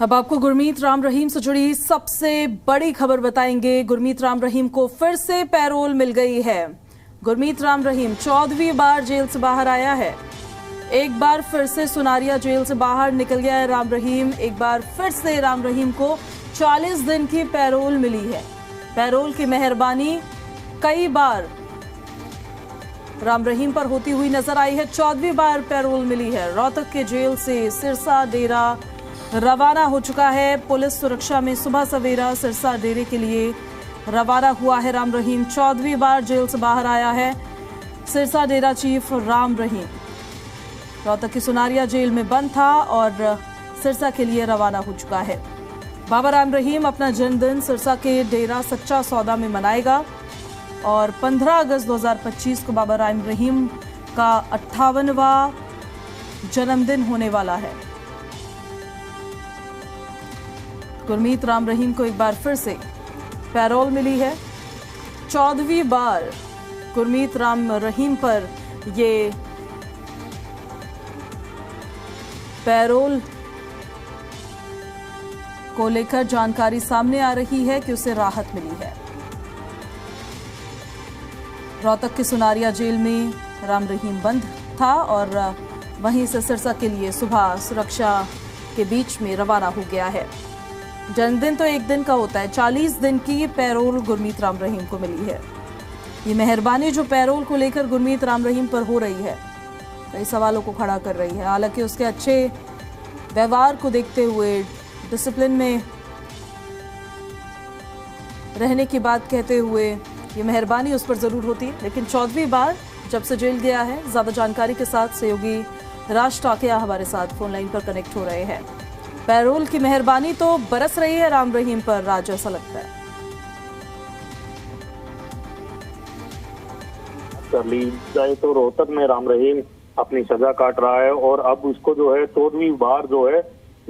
अब आपको गुरमीत राम रहीम से जुड़ी सबसे बड़ी खबर बताएंगे। गुरमीत राम रहीम को फिर से पैरोल मिल गई है। गुरमीत राम रहीम 14वीं बार जेल से बाहर आया है। एक बार फिर से सुनारिया जेल से बाहर निकल गया है राम रहीम। एक बार फिर से राम रहीम को 40 दिन की पैरोल मिली है। पैरोल की मेहरबानी कई बार राम रहीम पर होती हुई नजर आई है। 14वीं बार पैरोल मिली है। रोहतक के जेल से सिरसा डेरा रवाना हो चुका है। पुलिस सुरक्षा में सुबह सवेरा सिरसा डेरे के लिए रवाना हुआ है राम रहीम। 14वीं बार जेल से बाहर आया है सिरसा डेरा चीफ राम रहीम। रोहतक की सुनारिया जेल में बंद था और सिरसा के लिए रवाना हो चुका है। बाबा राम रहीम अपना जन्मदिन सिरसा के डेरा सच्चा सौदा में मनाएगा और 15 अगस्त 2025 को बाबा राम रहीम का 58वां जन्मदिन होने वाला है। गुरमीत राम रहीम को एक बार फिर से पैरोल मिली है। 14वीं बार गुरमीत राम रहीम पर ये पैरोल को लेकर जानकारी सामने आ रही है कि उसे राहत मिली है। रोहतक के सुनारिया जेल में राम रहीम बंद था और वहीं से सिरसा के लिए सुबह सुरक्षा के बीच में रवाना हो गया है। जन्मदिन तो एक दिन का होता है। 40 दिन की पैरोल गुरमीत राम रहीम को मिली है। ये मेहरबानी जो पैरोल को लेकर गुरमीत राम रहीम पर हो रही है कई सवालों को खड़ा कर रही है। हालांकि उसके अच्छे व्यवहार को देखते हुए, डिसिप्लिन में रहने की बात कहते हुए ये मेहरबानी उस पर जरूर होती, लेकिन 14वीं बार जब से जेल गया है। ज्यादा जानकारी के साथ सहयोगी राज टाकिया हमारे साथ फोन लाइन पर कनेक्ट हो रहे हैं। पैरोल की मेहरबानी तो बरस रही है राम रहीम पर, राज, ऐसा लगता है। कर ली जाए तो रोहतक में राम रहीम अपनी सजा काट रहा है और अब उसको जो है 14वीं बार जो है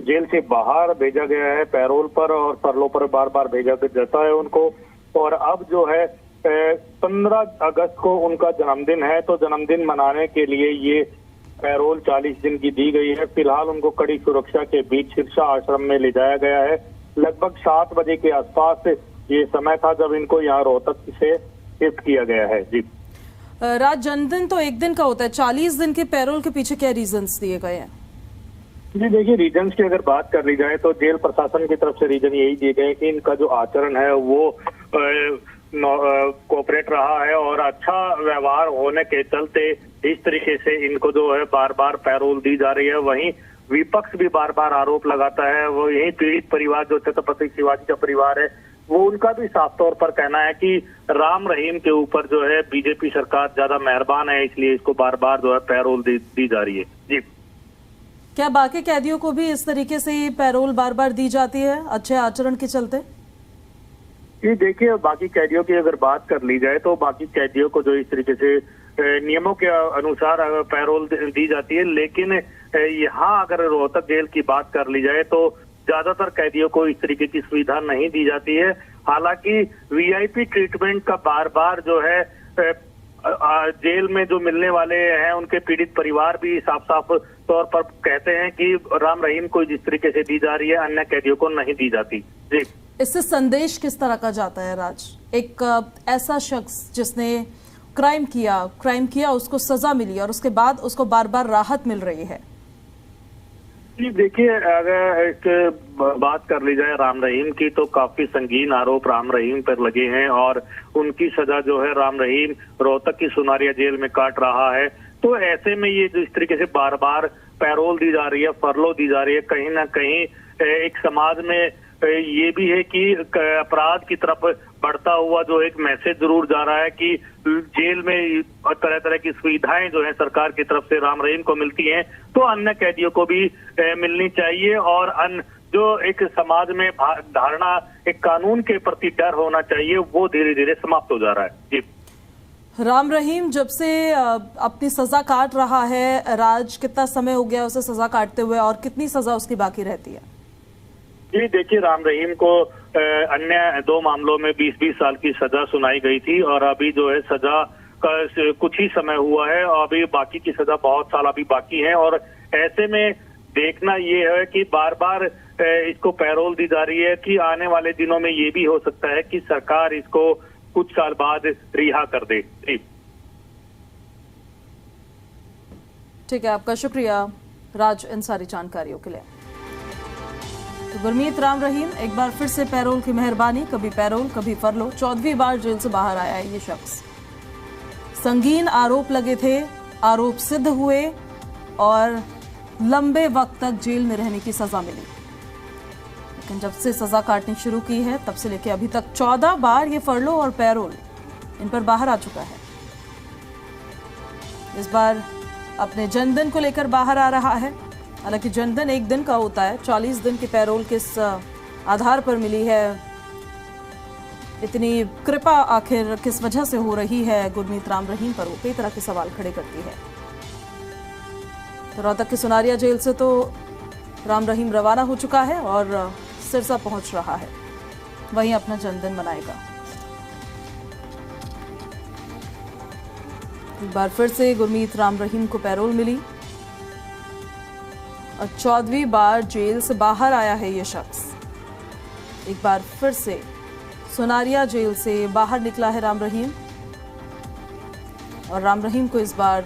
जेल से बाहर भेजा गया है पैरोल पर और फरलों पर बार बार भेजा जाता है उनको। और अब जो है 15 अगस्त को उनका जन्मदिन है, तो जन्मदिन मनाने के लिए ये पैरोल 40 दिन की दी गई है। फिलहाल उनको कड़ी सुरक्षा के बीच सिरसा आश्रम में ले जाया गया है। लगभग 7 बजे के आसपास ये समय था जब इनको यहाँ रोहतक से शिफ्ट किया गया है। जी राज, जन्मदिन तो एक दिन का होता है। 40 दिन के पैरोल के पीछे क्या रीजंस दिए गए हैं? जी देखिए, रीजंस की अगर बात कर ली जाए तो जेल प्रशासन की तरफ से रीजन यही दिए गए कि इनका जो आचरण है वो कोऑपरेट रहा है और अच्छा व्यवहार होने के चलते इस तरीके से इनको जो है बार बार पैरोल दी जा रही है। वहीं विपक्ष भी बार बार आरोप लगाता है। वो यही पीड़ित परिवार जो छत्रपति शिवाजी का परिवार है, वो उनका भी साफ तौर पर कहना है कि राम रहीम के ऊपर जो है बीजेपी सरकार ज्यादा मेहरबान है, इसलिए इसको बार बार जो है पैरोल दी जा रही है। जी, क्या बाकी कैदियों को भी इस तरीके से पैरोल बार बार दी जाती है अच्छे आचरण के चलते? ये देखिए, बाकी कैदियों की अगर बात कर ली जाए तो बाकी कैदियों को जो इस तरीके से नियमों के अनुसार पैरोल दी जाती है, लेकिन यहाँ अगर रोहतक जेल की बात कर ली जाए तो ज्यादातर कैदियों को इस तरीके की सुविधा नहीं दी जाती है। हालांकि वीआईपी ट्रीटमेंट का बार बार जो है जेल में जो मिलने वाले हैं उनके पीड़ित परिवार भी साफ साफ तौर पर कहते हैं कि राम रहीम को जिस तरीके से दी जा रही है अन्य कैदियों को नहीं दी जाती। जी, इससे संदेश किस तरह का जाता है राज? एक ऐसा शख्स जिसने क्राइम किया उसको सजा मिली और उसके बाद उसको बार बार राहत मिल रही है। जी देखिए, अगर एक बात कर ली जाए राम रहीम की तो काफी संगीन आरोप राम रहीम पर लगे हैं और उनकी सजा जो है राम रहीम रोहतक की सुनारिया जेल में काट रहा है। तो ऐसे में ये जिस तरीके से बार बार पैरोल दी जा रही है, फरलो दी जा रही है, कहीं ना कहीं एक समाज में ये भी है कि अपराध की तरफ बढ़ता हुआ जो एक मैसेज जरूर जा रहा है कि जेल में तरह तरह की सुविधाएं जो है सरकार की तरफ से राम रहीम को मिलती हैं, तो अन्य कैदियों को भी मिलनी चाहिए। और अन्य जो एक समाज में धारणा एक कानून के प्रति डर होना चाहिए, वो धीरे धीरे समाप्त हो जा रहा है। जी, राम रहीम जब से अपनी सजा काट रहा है, राज, कितना समय हो गया उसे सजा काटते हुए और कितनी सजा उसकी बाकी रहती है? जी देखिए, राम रहीम को अन्य 2 मामलों में 20-20 साल की सजा सुनाई गई थी और अभी जो है सजा का कुछ ही समय हुआ है और अभी बाकी की सजा बहुत साल अभी बाकी है। और ऐसे में देखना ये है कि बार बार इसको पैरोल दी जा रही है कि आने वाले दिनों में ये भी हो सकता है कि सरकार इसको कुछ साल बाद रिहा कर दे। ठीक है, आपका शुक्रिया राज इन सारी जानकारियों के लिए। तो गुरमीत राम रहीम एक बार फिर से पैरोल की मेहरबानी, कभी पैरोल कभी फरलो, 14वीं बार जेल से बाहर आया है ये शख्स। संगीन आरोप लगे थे, आरोप सिद्ध हुए और लंबे वक्त तक जेल में रहने की सजा मिली। लेकिन जब से सजा काटनी शुरू की है तब से लेकर अभी तक 14 बार ये फरलो और पैरोल इन पर बाहर आ चुका है। इस बार अपने जन्मदिन को लेकर बाहर आ रहा है। हालांकि जन्मदिन एक दिन का होता है, 40 दिन की पैरोल किस आधार पर मिली है, इतनी कृपा आखिर किस वजह से हो रही है गुरमीत राम रहीम पर, वो कई तरह के सवाल खड़े करती है। तो रोहतक की सुनारिया जेल से तो राम रहीम रवाना हो चुका है और सिरसा पहुंच रहा है, वहीं अपना जन्मदिन मनाएगा। एक बार फिर से गुरमीत राम रहीम को पैरोल मिली और 14वीं बार जेल से बाहर आया है ये शख्स। एक बार फिर से सुनारिया जेल से बाहर निकला है राम रहीम और राम रहीम को इस बार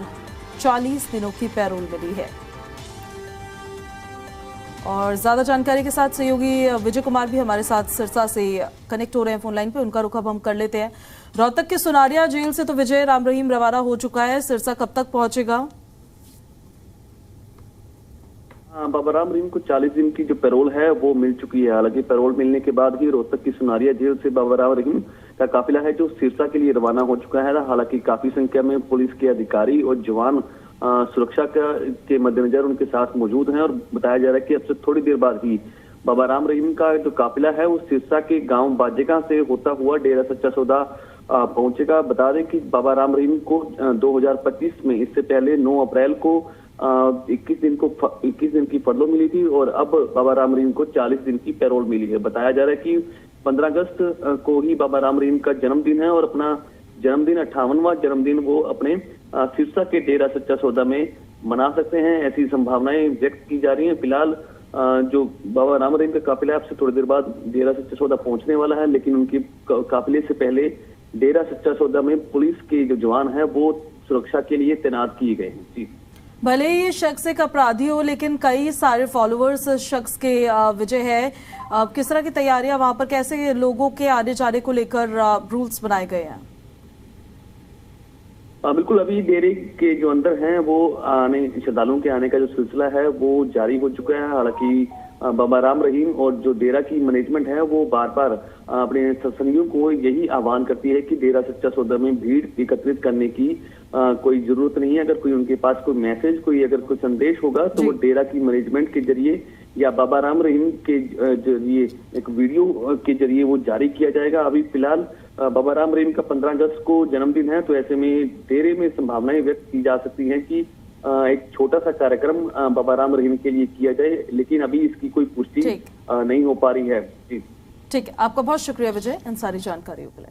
40 दिनों की पैरोल मिली है। और ज्यादा जानकारी के साथ सहयोगी विजय कुमार भी हमारे साथ सिरसा से कनेक्ट हो रहे हैं फोन लाइन पे, उनका रुख अब हम कर लेते हैं। रोहतक के सुनारिया जेल से तो विजय राम रहीम रवाना हो चुका है, सिरसा कब तक पहुंचेगा? बाबा राम रहीम को 40 दिन की जो पैरोल है वो मिल चुकी है। हालांकि पैरोल मिलने के बाद ही रोहतक की सुनारिया जेल से बाबा राम रहीम का काफिला है जो सिरसा के लिए रवाना हो चुका है। हालांकि काफी संख्या में पुलिस के अधिकारी और जवान सुरक्षा के मद्देनजर उनके साथ मौजूद हैं और बताया जा रहा है कि अब से थोड़ी देर बाद ही बाबा राम रहीम का जो काफिला है वो सिरसा के गांव बाजेगा से होता हुआ डेरा सच्चा सौदा पहुंचेगा। बता दें कि बाबा राम रहीम को 2025 में, इससे पहले 9 अप्रैल को 21 दिन की फरलो मिली थी और अब बाबा राम रहीम को 40 दिन की पैरोल मिली है। बताया जा रहा है कि 15 अगस्त को ही बाबा राम रहीम का जन्मदिन है और अपना जन्मदिन 58वां जन्मदिन वो अपने सिरसा के डेरा सच्चा सौदा में मना सकते हैं, ऐसी संभावनाएं व्यक्त की जा रही हैं। फिलहाल जो बाबा राम रहीम का काफिला आपसे थोड़ी देर बाद डेरा सच्चा सौदा पहुंचने वाला है, लेकिन उनके काफिले से पहले डेरा सच्चा सौदा में पुलिस के जो जवान है वो सुरक्षा के लिए तैनात किए गए हैं। जी, भले ये शख्स एक अपराधी हो लेकिन कई सारे फॉलोअर्स शख्स के विजय है, किस तरह की तैयारियां वहां पर, कैसे लोगों के आने जाने को लेकर रूल्स बनाए गए हैं? बिल्कुल, अभी डेरे के जो अंदर हैं वो श्रद्धालुओं के आने का जो सिलसिला है वो जारी हो चुका है। हालांकि बाबा राम रहीम और जो डेरा की मैनेजमेंट है वो बार बार अपने सत्संगियों को यही आह्वान करती है कि डेरा सच्चा सौदा में भीड़ एकत्रित करने की कोई जरूरत नहीं है। अगर कोई उनके पास कोई मैसेज, कोई अगर कोई संदेश होगा तो वो डेरा की मैनेजमेंट के जरिए या बाबा राम रहीम के जरिए एक वीडियो के जरिए वो जारी किया जाएगा। अभी फिलहाल बाबा राम रहीम का 15 अगस्त को जन्मदिन है, तो ऐसे में डेरे में संभावनाएं व्यक्त की जा सकती हैं कि एक छोटा सा कार्यक्रम बाबा राम रहीम के लिए किया जाए, लेकिन अभी इसकी कोई पुष्टि नहीं हो पा रही है। ठीक है, आपका बहुत शुक्रिया विजय इन सारी जानकारियों के लिए।